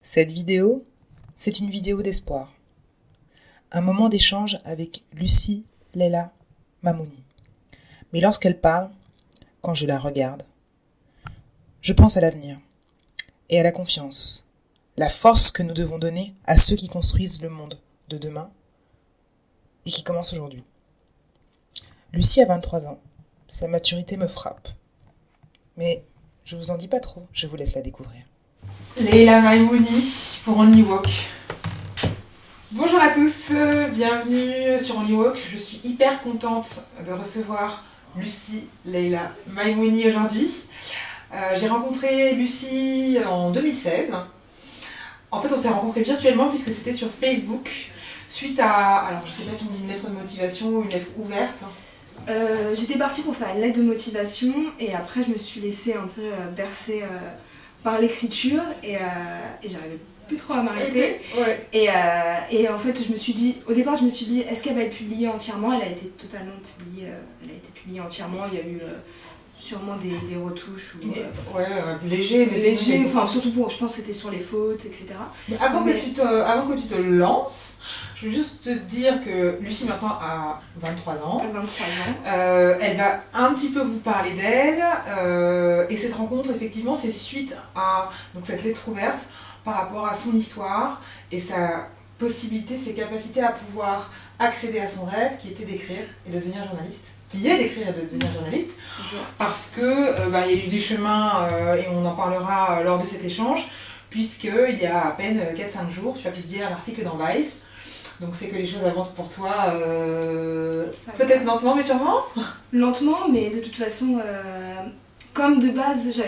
Cette vidéo, c'est une vidéo d'espoir. Un moment d'échange avec Lucie Leila Mamouni. Mais lorsqu'elle parle, quand je la regarde, je pense à l'avenir et à la confiance, la force que nous devons donner à ceux qui construisent le monde de demain et qui commencent aujourd'hui. Lucie a 23 ans. Sa maturité me frappe. Mais je vous en dis pas trop, je vous laisse la découvrir. Leila Mamouni pour Only Walk. Bonjour à tous, bienvenue sur Only Walk. Je suis hyper contente de recevoir Lucie Leila Mamouni aujourd'hui. J'ai rencontré Lucie en 2016. En fait, on s'est rencontrés virtuellement puisque c'était sur Facebook suite à, alors je sais pas si on dit une lettre de motivation ou une lettre ouverte. J'étais partie pour faire une lettre de motivation et après je me suis laissée un peu bercer par l'écriture et j'arrivais plus trop à m'arrêter. Ouais. Et en fait au départ je me suis dit est-ce qu'elle va être publiée entièrement? Elle a été totalement publiée, elle a été publiée entièrement, il y a eu sûrement des retouches ou Léger, mais léger, enfin surtout pour, je pense que c'était sur les fautes, etc. Avant que tu te lances, je veux juste te dire que Lucie maintenant a 23 ans. 23 ans. Elle va un petit peu vous parler d'elle. Et cette rencontre, effectivement, c'est suite à donc, cette lettre ouverte par rapport à son histoire et sa possibilité, ses capacités à pouvoir accéder à son rêve qui était d'écrire et de devenir journaliste. Qui est d'écrire et de devenir journaliste. Parce que il y a eu du chemin et on en parlera lors de cet échange, puisqu'il y a à peine 4-5 jours, tu as publié un article dans Vice. Donc c'est que les choses avancent pour toi, peut-être lentement mais sûrement. Lentement, mais de toute façon, comme de base, je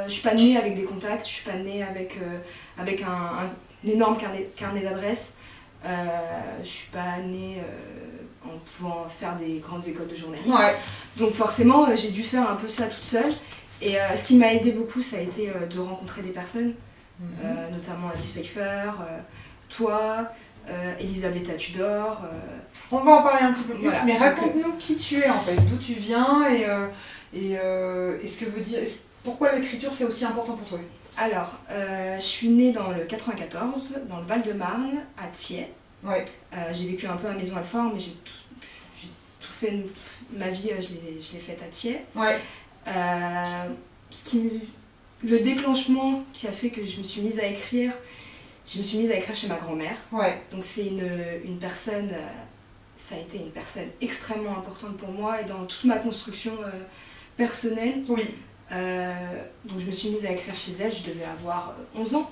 suis pas née avec des contacts, je suis pas née avec un énorme carnet d'adresses. Je suis pas née en pouvant faire des grandes écoles de journalisme. Ouais. Donc forcément, j'ai dû faire un peu ça toute seule. Et ce qui m'a aidé beaucoup, ça a été de rencontrer des personnes, notamment Alice Pfeiffer, toi, Elisabetta Tudor. On va en parler un petit peu plus, voilà. Mais raconte-nous qui tu es en fait, d'où tu viens et ce que veut dire, pourquoi l'écriture c'est aussi important pour toi. Alors, je suis née dans le 94, dans le Val-de-Marne, à Thiais. Ouais. J'ai vécu un peu à Maison-Alfort, mais j'ai tout fait, ma vie, je l'ai faite à Thiais. Ouais. Le déclenchement qui a fait que je me suis mise à écrire chez ma grand-mère. Ouais. Donc c'est une personne, ça a été une personne extrêmement importante pour moi et dans toute ma construction personnelle. Oui. Donc je me suis mise à écrire chez elle, je devais avoir 11 ans.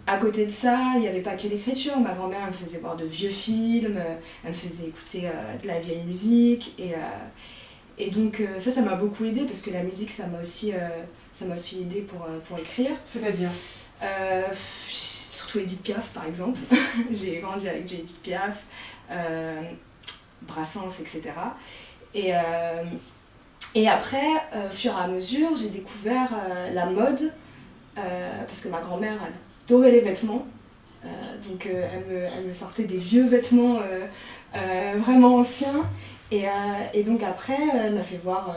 À côté de ça, il n'y avait pas que l'écriture. Ma grand-mère, elle me faisait voir de vieux films, elle me faisait écouter de la vieille musique. Et donc ça m'a beaucoup aidée parce que la musique, ça m'a aussi aidée pour écrire. C'est-à-dire surtout Edith Piaf, par exemple. J'ai grandi avec Edith Piaf, Brassens, etc. Et après, au fur et à mesure, j'ai découvert la mode parce que ma grand-mère adorait les vêtements. Donc elle me sortait des vieux vêtements vraiment anciens. Et donc après, elle m'a fait voir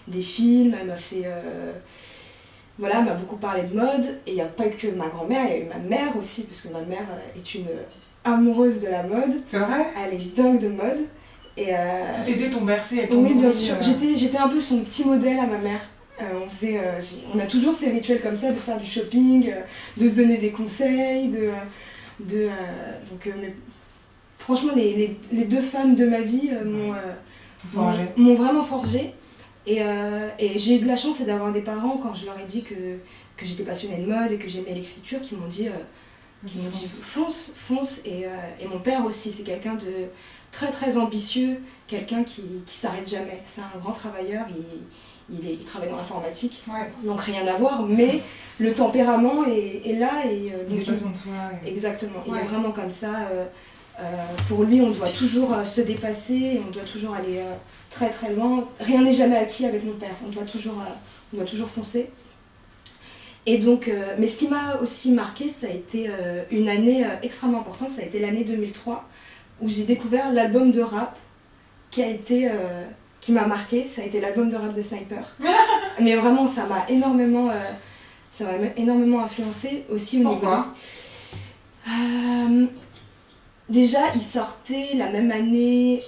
des films, elle m'a beaucoup parlé de mode. Et il n'y a pas que ma grand-mère, il y a eu ma mère aussi, parce que ma mère est une amoureuse de la mode. C'est vrai? Elle est dingue de mode. Tout était ton bercé et ton oui, bien sûr. J'étais un peu son petit modèle à ma mère. On a toujours ces rituels comme ça, de faire du shopping, de se donner des conseils, mais franchement, les deux femmes de ma vie m'ont vraiment forgée. Et j'ai eu de la chance d'avoir des parents, quand je leur ai dit que j'étais passionnée de mode et que j'aimais l'écriture, qui m'ont dit fonce. Et mon père aussi, c'est quelqu'un de très très ambitieux, quelqu'un qui s'arrête jamais. C'est un grand travailleur, il travaille dans l'informatique, donc rien à voir, mais le tempérament est là. Dépassement de soi. Exactement, il est vraiment comme ça. Pour lui, on doit toujours se dépasser, on doit toujours aller très très loin. Rien n'est jamais acquis avec mon père, on doit toujours foncer. Et donc, mais ce qui m'a aussi marqué, ça a été une année extrêmement importante, ça a été l'année 2003, où j'ai découvert l'album de rap qui m'a marqué, ça a été l'album de rap de Sniper. Mais vraiment, ça m'a énormément Ça m'a énormément influencé aussi au Pourquoi? niveau... Déjà, il sortait la même année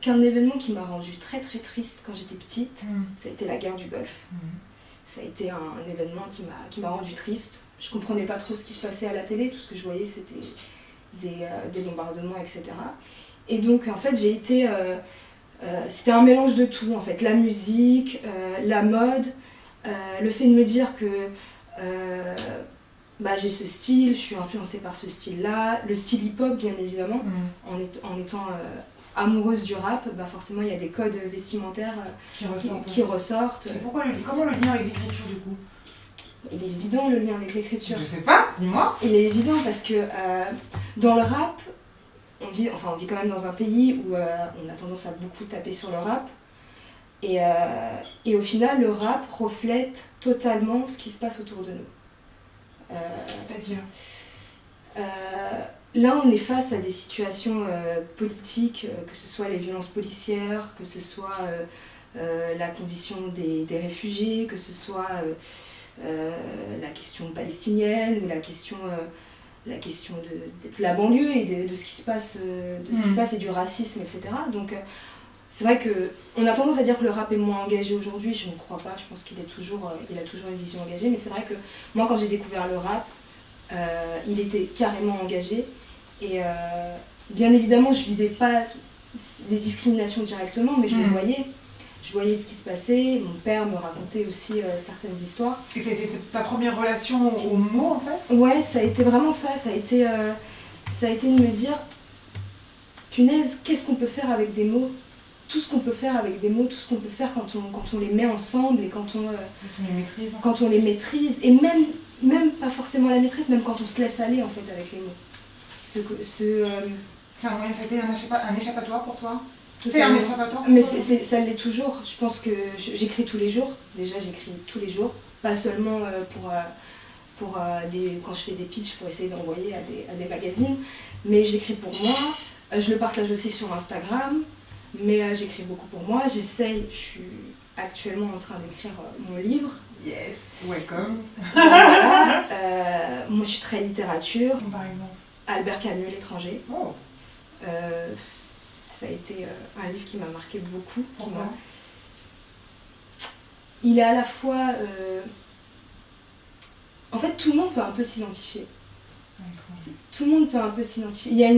qu'un événement qui m'a rendue très très triste quand j'étais petite. Ça a été la guerre du Golfe. Ça a été un événement qui m'a rendue triste. Je comprenais pas trop ce qui se passait à la télé, tout ce que je voyais c'était des bombardements, etc. Et donc en fait j'ai été... c'était un mélange de tout en fait, la musique, la mode, le fait de me dire que j'ai ce style, je suis influencée par ce style-là, le style hip-hop bien évidemment, en étant amoureuse du rap, forcément il y a des codes vestimentaires qui ressortent. Et comment le lien avec l'écriture du coup? Il est évident le lien avec l'écriture. Je sais pas, dis-moi. Il est évident parce que dans le rap, on vit quand même dans un pays où on a tendance à beaucoup taper sur le rap. Et au final, le rap reflète totalement ce qui se passe autour de nous. C'est-à-dire là, on est face à des situations politiques, que ce soit les violences policières, que ce soit la condition des réfugiés, que ce soit la question palestinienne ou la question de la banlieue et de ce qui se passe, et du racisme, etc. Donc c'est vrai qu'on a tendance à dire que le rap est moins engagé aujourd'hui, je ne crois pas, je pense qu'il a toujours une vision engagée, mais c'est vrai que moi quand j'ai découvert le rap, il était carrément engagé et bien évidemment je vivais pas des discriminations directement, mais je le voyais. Je voyais ce qui se passait, mon père me racontait aussi certaines histoires. Est-ce que c'était ta première relation aux mots en fait? Ouais, ça a été vraiment ça, ça a été de me dire, punaise, qu'est-ce qu'on peut faire avec des mots? Tout ce qu'on peut faire avec des mots, tout ce qu'on peut faire quand on les met ensemble et quand on les maîtrise, et même pas forcément la maîtrise, même quand on se laisse aller en fait avec les mots. C'était un échappatoire pour toi? C'est un échappatoire? Mais ça l'est toujours. Je pense que j'écris tous les jours. Déjà, j'écris tous les jours. Pas seulement quand je fais des pitchs pour essayer d'envoyer à des magazines, mais j'écris pour moi. Je le partage aussi sur Instagram, mais j'écris beaucoup pour moi. Je suis actuellement en train d'écrire mon livre. Yes, welcome. Voilà. Moi, je suis très littérature. Comme par exemple Albert Camus, L'étranger. Oh. Ça a été un livre qui m'a marqué beaucoup. Pourquoi? Il est à la fois... En fait, tout le monde peut un peu s'identifier. Tout le monde peut un peu s'identifier. Il y a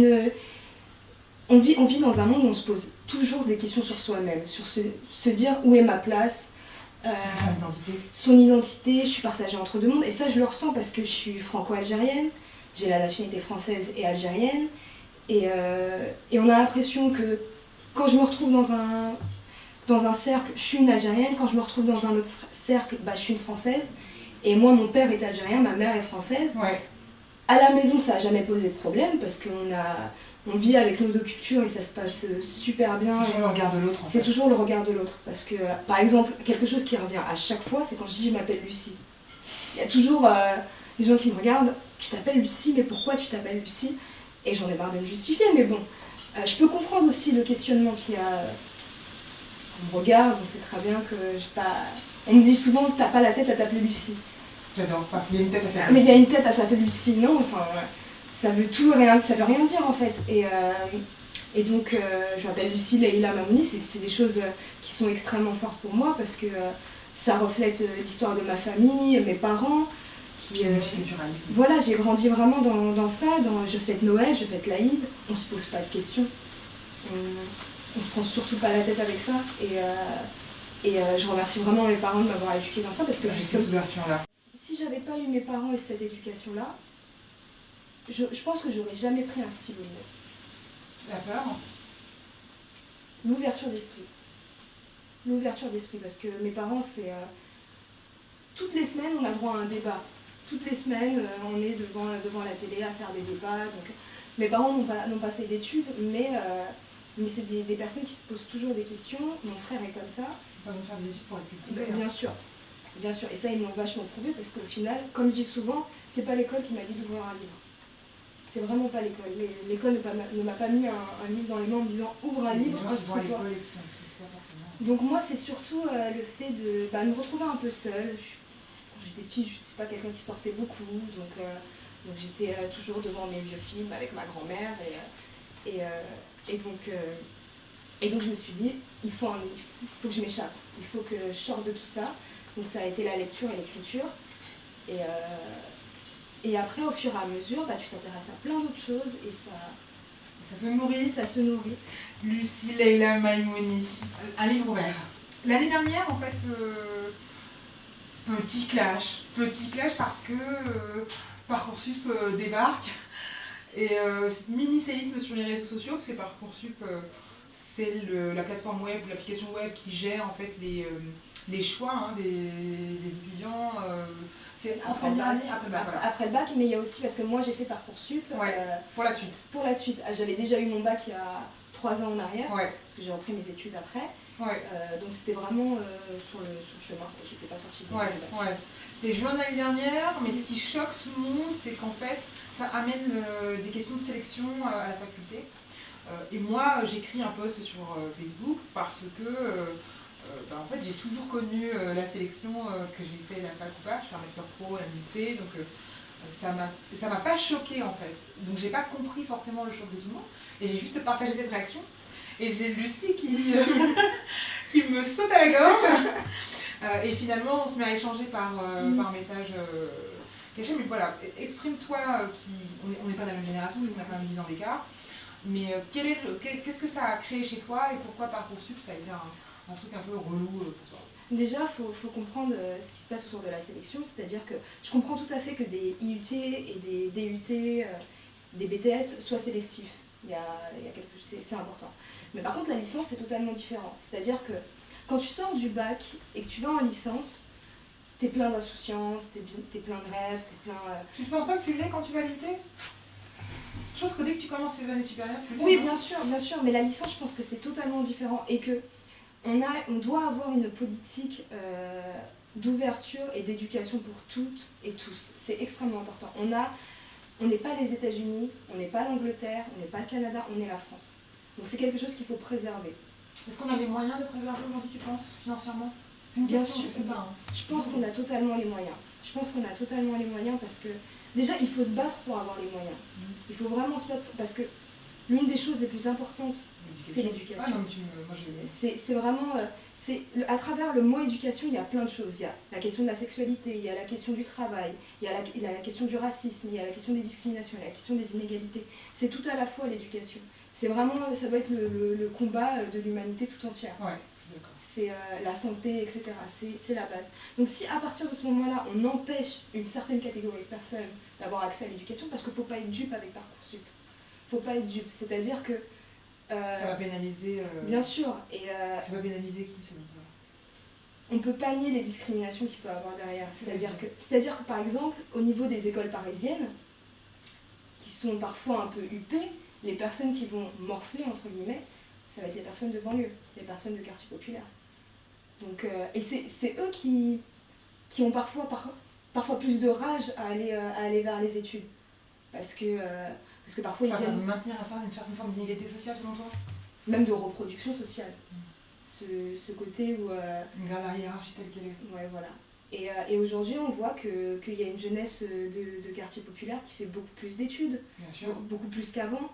on vit dans un monde où on se pose toujours des questions sur soi-même, sur se dire où est ma place, son identité, je suis partagée entre deux mondes. Et ça, je le ressens parce que je suis franco-algérienne, j'ai la nationalité française et algérienne. Et on a l'impression que quand je me retrouve dans un cercle, je suis une Algérienne. Quand je me retrouve dans un autre cercle, je suis une Française. Et moi, mon père est algérien, ma mère est française. Ouais. À la maison, ça n'a jamais posé de problème parce qu'on vit avec nos deux cultures et ça se passe super bien. C'est toujours le regard de l'autre. C'est toujours le regard de l'autre. Parce que, par exemple, quelque chose qui revient à chaque fois, c'est quand je dis je m'appelle Lucie. Il y a toujours des gens qui me regardent. Tu t'appelles Lucie, mais pourquoi tu t'appelles Lucie? Et j'en ai marre de me justifier, mais bon. Je peux comprendre aussi le questionnement qu'il y a. On me regarde, on sait très bien que j'ai pas... On me dit souvent que t'as pas la tête à t'appeler Lucie. J'adore, parce qu'il y a une tête à s'appeler Lucie. Mais il y a une tête à s'appeler Lucie, non, ça veut rien dire en fait. Et donc, je m'appelle Lucie Leïla Mamouni, c'est des choses qui sont extrêmement fortes pour moi parce que ça reflète l'histoire de ma famille, mes parents. Voilà, j'ai grandi vraiment dans ça, je fête Noël, je fête l'Aïd, on se pose pas de questions, on se prend surtout pas la tête avec ça, et je remercie vraiment mes parents de m'avoir éduquée dans ça, parce que cette ouverture-là. Si j'avais pas eu mes parents et cette éducation-là, je pense que j'aurais jamais pris un stylo neuf. La peur? L'ouverture d'esprit, parce que mes parents, c'est... toutes les semaines, on a le droit à un débat. Toutes les semaines, on est devant la télé à faire des débats. Donc, mes parents n'ont pas fait d'études, mais c'est des personnes qui se posent toujours des questions. Mon frère est comme ça. Pas nous faire des études pour être cultivé. Bien sûr. Et ça, ils m'ont vachement prouvé parce qu'au final, comme je dis souvent, c'est pas l'école qui m'a dit d'ouvrir un livre. C'est vraiment pas l'école. L'école ne m'a pas mis un livre dans les mains en me disant ouvre un livre, instruis-toi. Donc moi, c'est surtout le fait de me retrouver un peu seule. quand j'étais petite, je n'étais pas quelqu'un qui sortait beaucoup, donc j'étais toujours devant mes vieux films avec ma grand-mère, et donc je me suis dit, il faut que je m'échappe, il faut que je sorte de tout ça. Donc ça a été la lecture et l'écriture. Et après, au fur et à mesure, tu t'intéresses à plein d'autres choses et Ça se nourrit. ça se nourrit. Lucie Leila Maimouni, un livre ouvert. L'année dernière, en fait, petit clash parce que Parcoursup débarque et mini séisme sur les réseaux sociaux parce que Parcoursup c'est la plateforme web, l'application web qui gère en fait les choix des étudiants. C'est Après le bac, voilà. après le bac, mais il y a aussi, parce que moi j'ai fait Parcoursup. Pour la suite. Pour la suite, j'avais déjà eu mon bac il y a 3 ans en arrière, Ouais. parce que j'ai repris mes études après. Ouais. Donc c'était vraiment sur le chemin, j'étais pas sortie de Ouais. C'était juin de l'année dernière, mais ce qui choque tout le monde, c'est qu'en fait, ça amène des questions de sélection à la faculté. Et moi, j'écris un post sur Facebook parce que en fait, j'ai toujours connu la sélection que j'ai fait la fac ou pas. Je fais un Master Pro à l'UT, donc ça m'a pas choqué en fait. Donc j'ai pas compris forcément le choc de tout le monde. Et j'ai juste partagé cette réaction. Et j'ai Lucie qui me saute à la gorge. Et finalement, on se met à échanger par message caché. Mais voilà, exprime-toi, on n'est pas de la même génération, parce qu'on a quand même 10 ans d'écart. Mais qu'est-ce que ça a créé chez toi et pourquoi Parcoursup ça a été un truc un peu relou pour toi? Déjà, il faut comprendre ce qui se passe autour de la sélection, c'est-à-dire que je comprends tout à fait que des IUT et des DUT, des BTS soient sélectifs. C'est important. Mais par contre, la licence, c'est totalement différent. C'est-à-dire que quand tu sors du bac et que tu vas en licence, t'es plein d'insouciance, t'es plein de rêves, t'es plein... Tu ne penses pas que tu l'es quand tu vas à l'IUT? Je pense que dès que tu commences tes années supérieures, tu l'es. Oui, bien sûr, mais la licence, je pense que c'est totalement différent et que on doit avoir une politique d'ouverture et d'éducation pour toutes et tous. C'est extrêmement important. On n'est pas les États-Unis, on n'est pas l'Angleterre, on n'est pas le Canada, on est la France. Donc c'est quelque chose qu'il faut préserver. Est-ce qu'on a les moyens de préserver aujourd'hui, tu penses, financièrement? C'est une Bien question, sûr, je sais pas. Je pense qu'on a totalement les moyens. Je pense qu'on a totalement les moyens parce que déjà il faut se battre pour avoir les moyens. Il faut vraiment se battre parce que l'une des choses les plus importantes, c'est l'éducation. C'est vraiment... à travers le mot éducation, il y a plein de choses. Il y a la question de la sexualité, il y a la question du travail, il y a la question du racisme, il y a la question des discriminations, il y a la question des inégalités. C'est tout à la fois l'éducation. C'est vraiment... Ça doit être le combat de l'humanité tout entière. Ouais. C'est la santé, etc. C'est la base. Donc si à partir de ce moment-là, on empêche une certaine catégorie de personnes d'avoir accès à l'éducation, parce qu'il ne faut pas être dupe avec Parcoursup. Il ne faut pas être dupe. C'est-à-dire que... ça va pénaliser... Bien sûr. Ça va pénaliser qui, selon toi? On ne peut pas nier les discriminations qu'il peut y avoir derrière. C'est-à-dire que, par exemple, au niveau des écoles parisiennes, qui sont parfois un peu huppées, les personnes qui vont morfler, entre guillemets, ça va être les personnes de banlieue, les personnes de quartier populaire. Donc, et c'est eux qui ont parfois plus de rage à aller vers les études. Parce que parfois ça ils viennent... va maintenir une certaine forme d'inégalité sociale, selon toi? Même de reproduction sociale. Ce côté où... Une garde la hiérarchie telle qu'elle est. Ouais, voilà. Et aujourd'hui, on voit qu'il y a une jeunesse de quartier populaire qui fait beaucoup plus d'études. Bien sûr. Beaucoup plus qu'avant.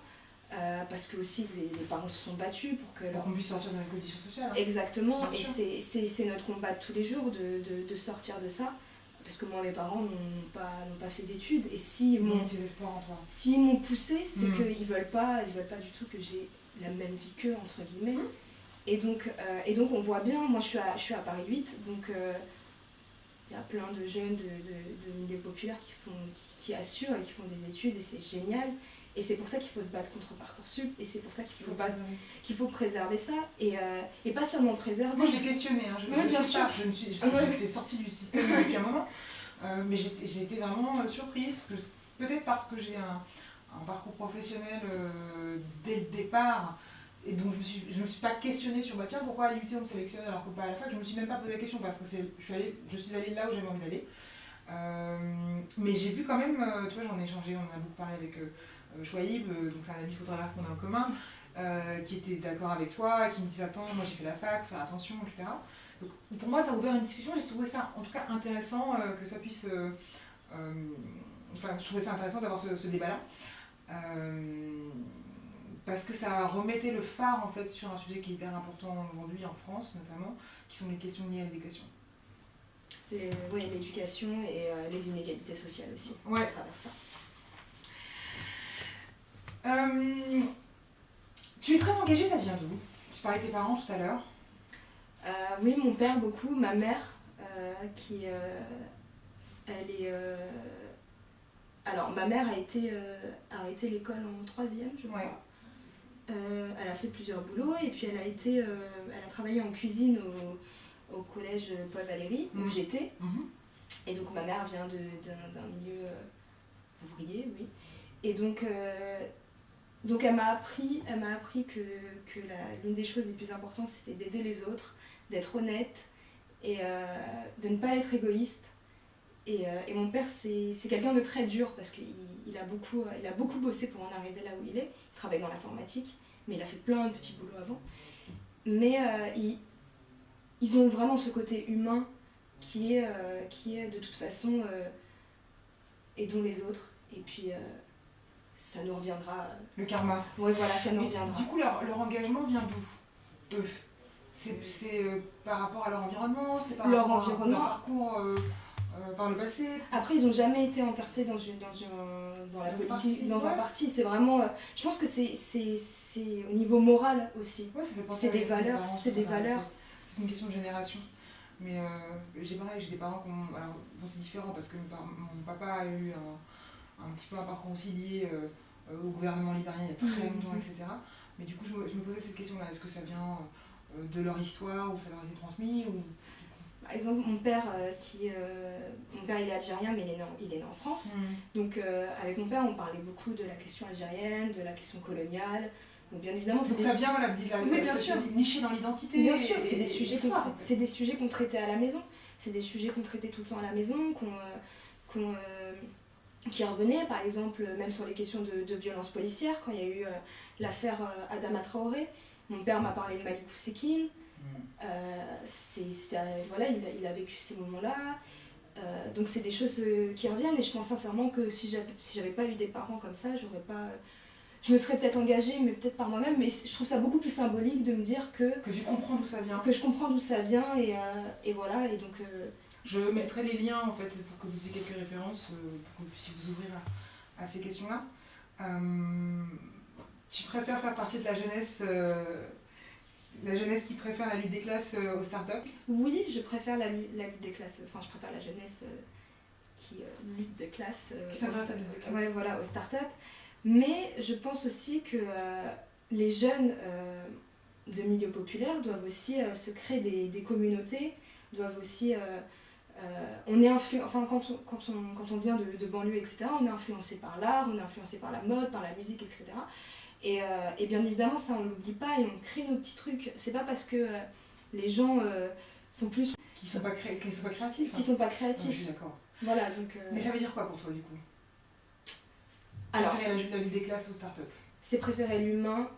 Parce que aussi les parents se sont battus pour que... Pour qu'on puisse sortir de la condition sociale. Hein. Exactement. Et c'est notre combat de tous les jours de sortir de ça. Parce que moi, mes parents n'ont pas fait d'études. Et s'ils ont mis tes espoirs en toi. S'ils m'ont poussé, c'est qu'ils veulent pas du tout que j'ai la même vie qu'eux, entre guillemets. Et donc on voit bien, moi je suis à Paris 8, donc il y a plein de jeunes de milieux populaires qui assurent et qui font des études et c'est génial. Et c'est pour ça qu'il faut se battre contre Parcoursup et c'est pour ça qu'il faut préserver ça et pas seulement préserver. Moi je l'ai questionné, hein. Bien sûr. J'étais sortie du système depuis un moment, mais j'ai été vraiment surprise parce que j'ai un parcours professionnel dès le départ. Et donc je me suis pas questionnée sur tiens pourquoi à l'IUT on me sélectionne alors que pas à la fac, je me suis même pas posé la question parce que je suis allée là où j'avais envie d'aller. Mais j'ai vu quand même, tu vois, j'en ai échangé, on en a beaucoup parlé avec Chouaïb, donc c'est un ami photographe qu'on a en commun, qui était d'accord avec toi, qui me disait attends, moi j'ai fait la fac, faire attention, etc. Donc pour moi ça a ouvert une discussion, j'ai trouvé ça en tout cas intéressant que ça puisse... Enfin, je trouvais ça intéressant d'avoir ce débat-là. Parce que ça remettait le phare en fait sur un sujet qui est hyper important aujourd'hui en France notamment, qui sont les questions liées à l'éducation. Oui, l'éducation et les inégalités sociales aussi. Ouais. À travers ça. Tu es très engagée, ça vient d'où? Tu parlais de tes parents tout à l'heure. Oui, mon père beaucoup, ma mère qui elle est alors ma mère a été arrêtée l'école en 3e, je crois. Ouais. Elle a fait plusieurs boulots et puis elle a travaillé en cuisine au collège Paul Valéry où j'étais. Et donc ma mère vient d'un milieu ouvrier, oui. Et donc elle m'a appris que l'une des choses les plus importantes c'était d'aider les autres, d'être honnête et de ne pas être égoïste. Et mon père c'est quelqu'un de très dur parce qu'il a beaucoup bossé pour en arriver là où il est. Il travaille dans l'informatique, mais il a fait plein de petits boulots avant. Mais ils ont vraiment ce côté humain qui est de toute façon aidons les autres et puis ça nous reviendra. Le karma. Oui, voilà, ça nous Mais reviendra. du coup, leur engagement vient d'où? C'est par rapport à leur environnement, c'est par Leur rapport à environnement. leur parcours par le passé. Après, ils n'ont jamais été encartés dans la politique, dans un parti. C'est vraiment. Je pense que c'est au niveau moral aussi. Ouais, ça fait penser C'est à des mes valeurs. parents, C'est des ça, valeurs. C'est une question de génération. Mais j'ai des parents qui ont. Alors, bon, c'est différent parce que mon papa a eu un petit peu un parcours aussi lié au gouvernement libérien il y a très longtemps, etc. Mais du coup, je me posais cette question-là. Est-ce que ça vient de leur histoire ou ça leur a été transmis ou... Par exemple, mon père, il est algérien, mais il est né en France. Donc, avec mon père, on parlait beaucoup de la question algérienne, de la question coloniale. Donc, bien évidemment, donc ça vient, voilà, oui, bien sûr. Niché dans l'identité. Bien sûr, c'est des sujets qu'on traitait à la maison. C'est des sujets qu'on traitait tout le temps à la maison, qui revenaient, par exemple, même sur les questions de violence policière, quand il y a eu l'affaire Adama Traoré. Mon père m'a parlé de Malikou Sekine. Voilà, il a vécu ces moments-là. Donc c'est des choses qui reviennent et je pense sincèrement que si j'avais pas eu des parents comme ça, je me serais peut-être engagée, mais peut-être par moi-même, mais je trouve ça beaucoup plus symbolique de me dire que tu comprends d'où ça vient. Que je comprends d'où ça vient et voilà, et donc... Je mettrai les liens en fait pour que vous ayez quelques références, pour que vous puissiez vous ouvrir à ces questions-là. Tu préfères faire partie de la jeunesse qui préfère la lutte des classes aux startups? Oui, je préfère la lutte des classes, enfin je préfère la jeunesse qui lutte des classes, ouais, voilà, aux startups. Mais je pense aussi que les jeunes de milieux populaires doivent aussi se créer des communautés, doivent aussi... on est enfin, quand on vient de banlieue, etc., on est influencé par l'art, on est influencé par la mode, par la musique, etc. Et bien évidemment, ça on l'oublie pas et on crée nos petits trucs. C'est pas parce que les gens sont plus... Qui sont pas créatifs. Qui sont pas créatifs. Ouais, je suis d'accord. Voilà, donc... Mais ça veut dire quoi pour toi du coup? Alors, préférer la lutte des classes aux startups? C'est préférer l'humain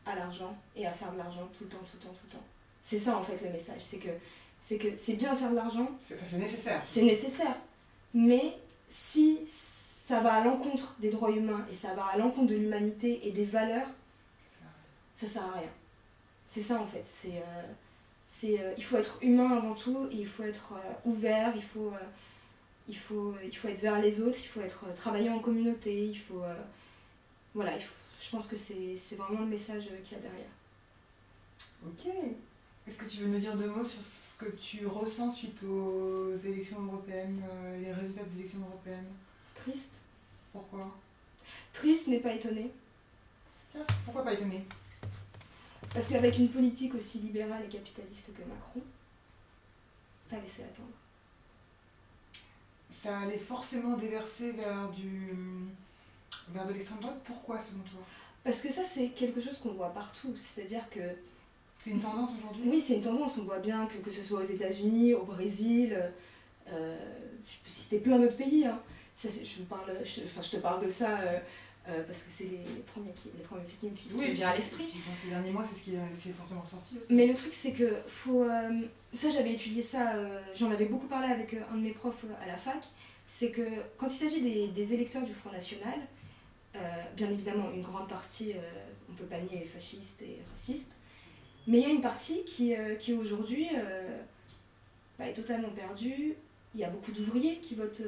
à l'argent et à faire de l'argent tout le temps. C'est ça en fait le message, c'est que c'est bien de faire de l'argent. C'est nécessaire. C'est nécessaire. Mais si ça va à l'encontre des droits humains et ça va à l'encontre de l'humanité et des valeurs, ça sert à rien. C'est ça en fait. Il faut être humain avant tout, et il faut être ouvert, il faut être vers les autres, il faut travailler en communauté, il faut... voilà, je pense que c'est vraiment le message qu'il y a derrière. Ok. Est-ce que tu veux nous dire 2 mots sur ce que tu ressens suite aux élections européennes, les résultats des élections européennes? Triste. Pourquoi? Triste mais pas étonnée. Tiens, pourquoi pas étonnée? Parce qu'avec une politique aussi libérale et capitaliste que Macron, fallait laisser attendre. Ça allait forcément déverser vers de l'extrême droite. Pourquoi selon toi? Parce que ça c'est quelque chose qu'on voit partout, c'est-à-dire que... C'est une tendance aujourd'hui? Oui, c'est une tendance, on voit bien que ce soit aux États-Unis, au Brésil, peux citer plein d'autres pays. Hein. Ça, je te parle de ça parce que c'est les premiers pays qui me viennent à l'esprit. Dans ces derniers mois, c'est fortement sorti aussi. Mais le truc, c'est que ça, j'avais étudié ça, j'en avais beaucoup parlé avec un de mes profs à la fac. C'est que quand il s'agit des électeurs du Front National, bien évidemment, une grande partie, on peut pas nier, est fasciste et raciste. Mais il y a une partie qui aujourd'hui est totalement perdue. Il y a beaucoup d'ouvriers qui votent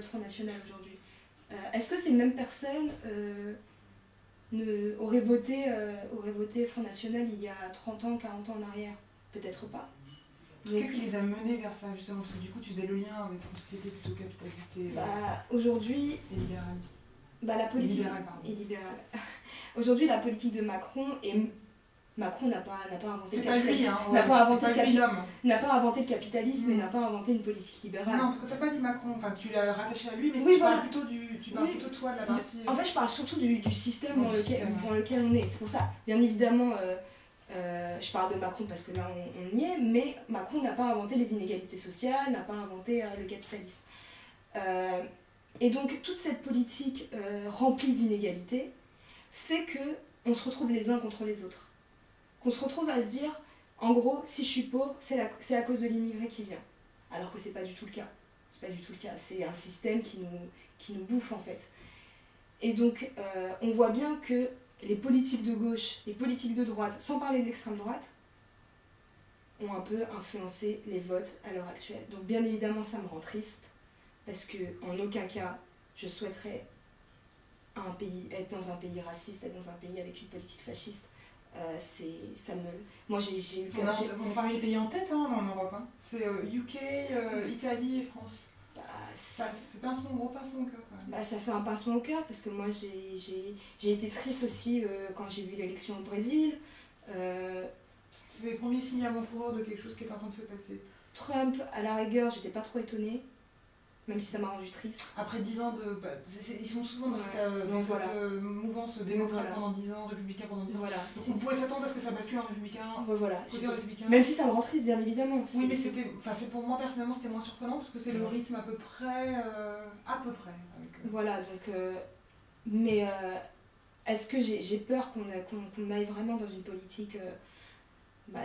Front National aujourd'hui. Est-ce que ces mêmes personnes auraient voté Front National il y a 30 ans, 40 ans en arrière? Peut-être pas. Qu'est-ce qui les a menés vers ça, justement? Parce que du coup, tu faisais le lien avec une société plutôt capitaliste et aujourd'hui, et libéraliste. La politique... Et libérale. Aujourd'hui, la politique de Macron, et Macron n'a pas inventé le capitalisme. N'a pas inventé le Mm. capitalisme et n'a pas inventé une politique libérale. Non, parce que t'as pas dit Macron, enfin tu l'as rattaché à lui, mais Oui, tu voilà. parles plutôt toi de la partie... En fait, je parle surtout du système Dans dans le lequel, système. dans lequel on est. C'est pour ça, bien évidemment, je parle de Macron parce que là, on y est, mais Macron n'a pas inventé les inégalités sociales, n'a pas inventé le capitalisme. Et donc, toute cette politique remplie d'inégalités fait qu'on se retrouve les uns contre les autres. Qu'on se retrouve à se dire, en gros, si je suis pauvre, c'est à cause de l'immigré qui vient. Alors que c'est pas du tout le cas. C'est pas du tout le cas. C'est un système qui nous bouffe, en fait. Et donc, on voit bien que les politiques de gauche, les politiques de droite, sans parler de l'extrême droite, ont un peu influencé les votes à l'heure actuelle. Donc, bien évidemment, ça me rend triste, parce que en aucun cas, je souhaiterais être dans un pays raciste, être dans un pays avec une politique fasciste. Moi, j'ai eu... On est parmi les pays en tête en Europe. Hein. C'est UK, Italie et France. Ça fait gros pincement au cœur quand même. Ça fait un pincement au cœur parce que moi j'ai été triste aussi quand j'ai vu l'élection au Brésil. C'était les premiers signes avant-coureurs de quelque chose qui est en train de se passer. Trump, à la rigueur, j'étais pas trop étonnée, même si ça m'a rendu triste. Après 10 ans de... ils sont souvent dans cette mouvance démocrate pendant 10 ans, républicain pendant 10 ans. Voilà, donc on pouvait s'attendre à ce que ça bascule en républicain. Côté républicain. Même si ça me rend triste, bien évidemment. Oui, mais c'est pour moi personnellement c'était moins surprenant parce que c'est le rythme à peu près. Voilà, donc. Mais est-ce que j'ai peur qu'on aille vraiment dans une politique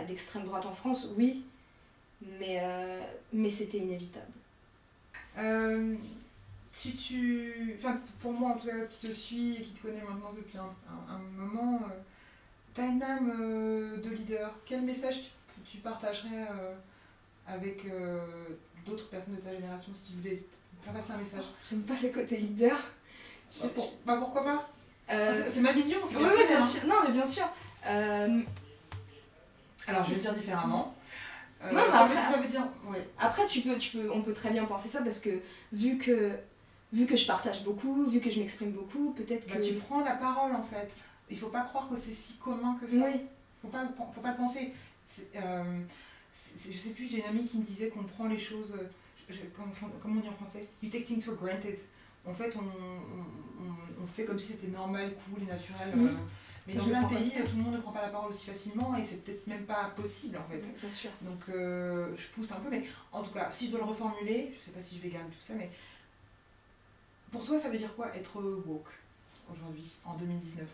d'extrême droite en France? Oui, mais c'était inévitable. Pour moi en tout cas qui te suis et qui te connaît maintenant depuis un moment, t'as une âme de leader. Quel message tu partagerais avec d'autres personnes de ta génération si tu devais faire passer un message? J'aime pas le côté leader. Pourquoi pas? C'est ma vision, c'est oui, bien sûr. Non, mais bien sûr. Alors je vais le dire différemment. Non, mais ça veut dire... Ouais. Après, on peut très bien penser ça parce que vu que je partage beaucoup, vu que je m'exprime beaucoup, peut-être que... Tu prends la parole en fait. Il faut pas croire que c'est si commun que ça. Oui. Faut pas le penser. Je sais plus, j'ai une amie qui me disait qu'on prend les choses... comment on dit en français? You take things for granted. En fait, on fait comme si c'était normal, cool et naturel. Mais dans plein de pays, tout le monde ne prend pas la parole aussi facilement et c'est peut-être même pas possible en fait. Bien sûr. Donc je pousse un peu, mais en tout cas, si je dois le reformuler, je sais pas si je vais garder tout ça, mais pour toi, ça veut dire quoi être woke aujourd'hui, en 2019?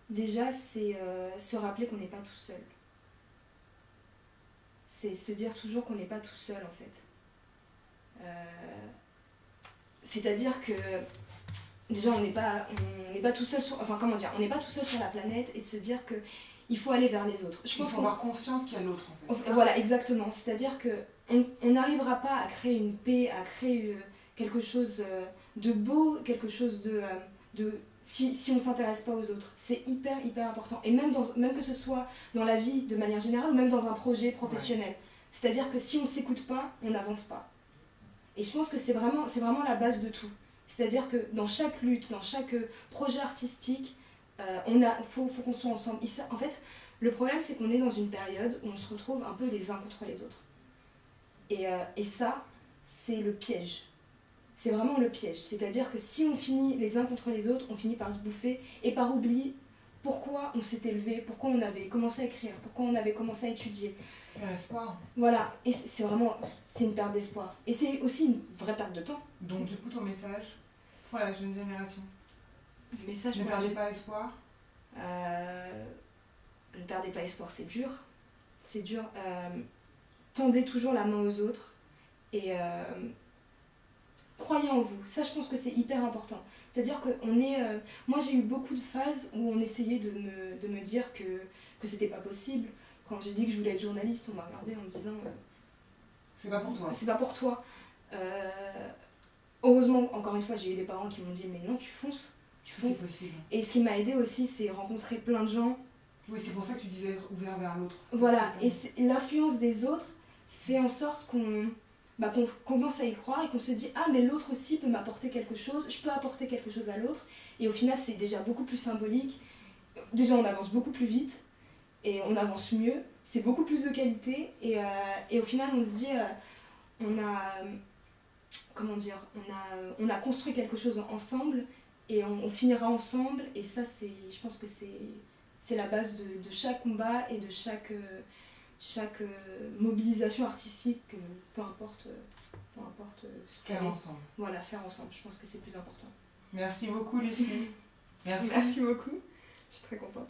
Déjà, c'est se rappeler qu'on n'est pas tout seul. C'est se dire toujours qu'on n'est pas tout seul en fait. C'est-à-dire que déjà on n'est pas tout seul sur, on n'est pas tout seul sur la planète et se dire que il faut aller vers les autres. Je pense qu'on va avoir conscience qu'il y a l'autre en fait. Voilà, exactement. C'est-à-dire que on n'arrivera pas à créer une paix, à créer quelque chose de beau, quelque chose de si on s'intéresse pas aux autres. C'est hyper important. Et même que ce soit dans la vie de manière générale ou même dans un projet professionnel. Ouais. C'est-à-dire que si on s'écoute pas, on n'avance pas. Et je pense que c'est vraiment la base de tout. C'est-à-dire que dans chaque lutte, dans chaque projet artistique, faut qu'on soit ensemble. En fait, le problème, c'est qu'on est dans une période où on se retrouve un peu les uns contre les autres. Et ça, c'est le piège. C'est vraiment le piège. C'est-à-dire que si on finit les uns contre les autres, on finit par se bouffer et par oublier pourquoi on s'est élevé, pourquoi on avait commencé à écrire, pourquoi on avait commencé à étudier. Faire espoir. Voilà, et c'est vraiment, c'est une perte d'espoir. Et c'est aussi une vraie perte de temps. Donc du coup, ton message pour la jeune génération. Le message Ne pour perdez pas espoir. Ne perdez pas espoir, c'est dur. C'est dur. Tendez toujours la main aux autres et croyez en vous. Ça, je pense que c'est hyper important. C'est-à-dire qu'on est... moi, j'ai eu beaucoup de phases où on essayait de me dire que c'était pas possible. Quand j'ai dit que je voulais être journaliste, on m'a regardé en me disant... C'est pas pour toi. C'est pas pour toi. Heureusement, encore une fois, j'ai eu des parents qui m'ont dit mais non, tu fonces. Tu fonces. C'est possible. Et ce qui m'a aidé aussi, c'est rencontrer plein de gens. Oui, c'est pour ça que tu disais être ouvert vers l'autre. Voilà, et l'influence des autres fait en sorte qu'on commence à y croire et qu'on se dit ah mais l'autre aussi peut m'apporter quelque chose, je peux apporter quelque chose à l'autre. Et au final, c'est déjà beaucoup plus symbolique. Déjà, on avance beaucoup plus vite et on avance mieux. C'est beaucoup plus de qualité et au final, on se dit on a... Comment dire, on a construit quelque chose ensemble et on finira ensemble et ça je pense que c'est la base de chaque combat et de chaque mobilisation artistique, peu importe ce qu'elle Faire est. ensemble. Voilà, faire ensemble, je pense que c'est plus important. Merci beaucoup Lucie. Merci beaucoup, je suis très contente.